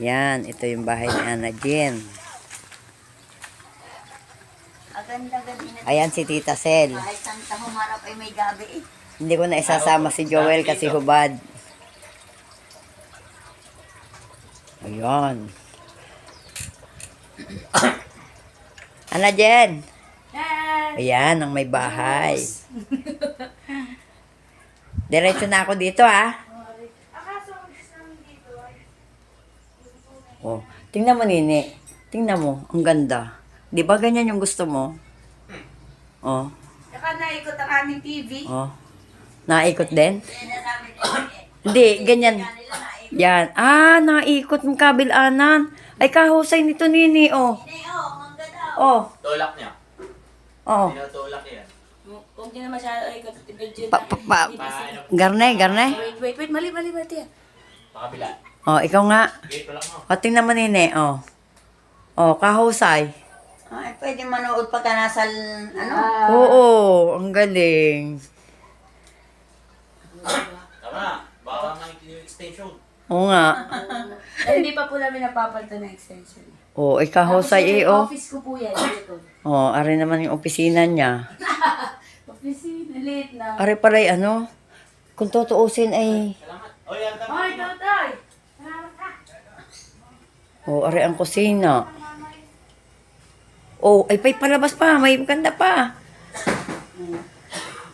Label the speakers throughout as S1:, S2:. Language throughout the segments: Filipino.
S1: Yan, ito yung bahay ni Ana Jen. Ayan si Tita Sel.
S2: Kahit saan sa humarap ay may gabi eh.
S1: Hindi ko na isasama si Joel kasi hubad. Ayan. Ana Jen. Ayan, ang may bahay. Diretso na ako dito, ah. Oh, tingnan mo, Nini. Tingnan mo, ang ganda. Di ba ganyan yung gusto mo? Oh,
S2: Saka naikot ang aming TV.
S1: oh. Naikot din? Hindi, ganyan. Yan. Ah, naikot ng kabilanan. Ay, kahusay nito, Nini, oh. Oh,
S3: Tulak niya.
S1: oh.
S3: Tinutulak yan.
S2: Kung di na masyado ikot at video
S1: Garne, garne.
S2: Wait, mali, tiya.
S3: Pakabila.
S1: Oh, ikaw nga.
S3: Okay, tulak mo.
S1: O, tingnan mo, Nini, oh. Oh, kahusay.
S2: Ay, pwede manood pagka nasa, ano?
S1: Oo, ang galing.
S3: Tama. Baka makikita yung extension.
S1: Oo nga.
S2: Hindi pa po namin napapalitan na extension.
S1: Oh, ay kahusay, eh, oh.
S2: Office ko po yan, dito.
S1: Oh, ari naman yung opisina niya.
S2: Office, liit na.
S1: Ari pala'y ano, kung tutuusin ay,
S3: Salamat. O, yan.
S2: Hoy, Totoy!
S1: oh, ari ang kusina. Oh, ay pa'y palabas pa, may maganda pa.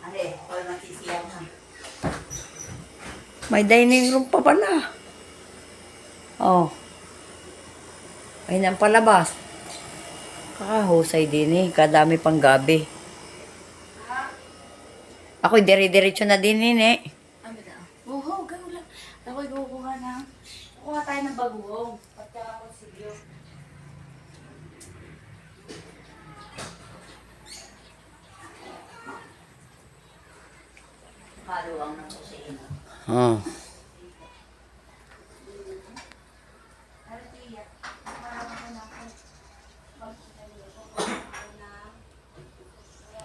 S2: Are, all magsisiyaw na.
S1: May dining room pa pala. Oh. Ay nang palabas. Kakahusay din eh, kadami pang gabi. Ako'y dire-diretso na din eh.
S2: Ano daw? Buho, gano'n lang. Ako'y kukuha na. Kukuha tayo ng baguong. Pagka ako sigyo. Kaluwang ng kusina.
S1: Oh.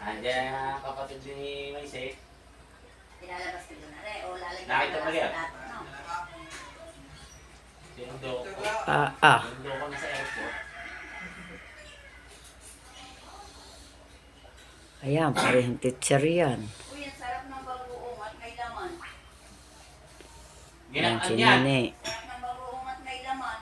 S3: Andiyan ang kapatid ni Maise.
S2: Tinalabas ko doon. Are, o lalagyan
S3: Nakita mo yan?
S2: Ano?
S3: Sinundo ko.
S1: Ah.
S3: Sinundo ko na sa airport.
S1: Ayan, parehong teacher yan.
S2: Uy, ang sarap ng bagoong at may laman.
S1: Ayan,
S3: Ginaan
S1: si
S3: yan.
S1: Nene.